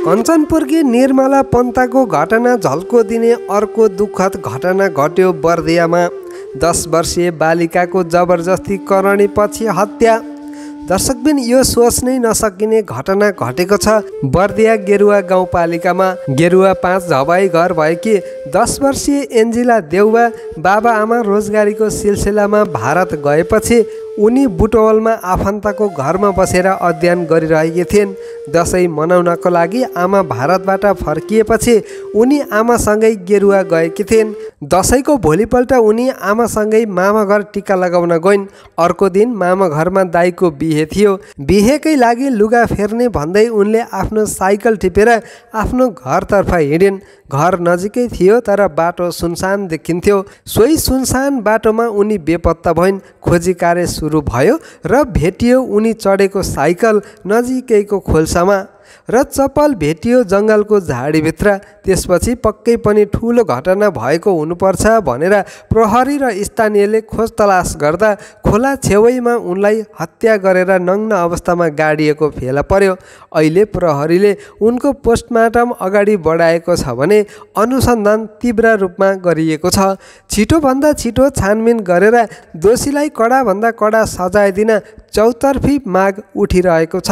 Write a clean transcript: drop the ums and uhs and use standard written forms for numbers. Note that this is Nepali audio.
कञ्चनपुरकी निर्मला पन्ताको घटना झल्को दिने अर्को दुःखद घटना घट्यो बर्दियामा। 10 वर्षीय बालिकाको जबरजस्ती करनीपछि हत्या। दर्शकबिन यो सोच्नै नसकिने घटना घटेको छ बर्दिया गेरुवा गाउँपालिकामा। गेरुवा 5 झबाई घर भएकी 10 वर्षीय एन्जिला देउवा बाबाआमा रोजगारीको सिलसिलामा भारत गएपछि उनी बुटवलमा आफन्तको घरमा बसेर अध्ययन गरिरहेकी थिइन्। दसैँ मनाउनको लागि आमा भारतबाट फर्किएपछि उनी आमासँगै गेरुवा गएकी थिइन्। दसैँको भोलिपल्ट उनी आमासँगै मामा घर टिका लगाउन गइन्। अर्को दिन मामा घरमा दाइको बिहे थियो। बिहेकै लागि लुगा फेर्ने भन्दै उनले आफ्नो साइकल टिपेर आफ्नो घरतर्फ हिँडिन्। घर नजिकै थियो तर बाटो सुनसान देखिन्थ्यो। सोही सुनसान बाटोमा उनी बेपत्ता भइन्। खोजी कार्य सुरु भयो र भेटियो उनी चढेको साइकल नजिकैको खोल्सामा र चप्पल भेटियो जङ्गलको झाडीभित्र। त्यसपछि पक्कै पनि ठुलो घटना भएको हुनुपर्छ भनेर प्रहरी र स्थानीयले खोज तलास गर्दा खोला छेउैमा उनलाई हत्या गरेर नग्न अवस्थामा गाडिएको फेला पर्यो। अहिले प्रहरीले उनको पोस्टमार्टम अगाडि बढाएको छ भने अनुसन्धान तीव्र रूपमा गरिएको छ। छिटोभन्दा छिटो छानबिन गरेर दोषीलाई कडाभन्दा कडा सजाय दिन चौतर्फी माग उठिरहेको छ।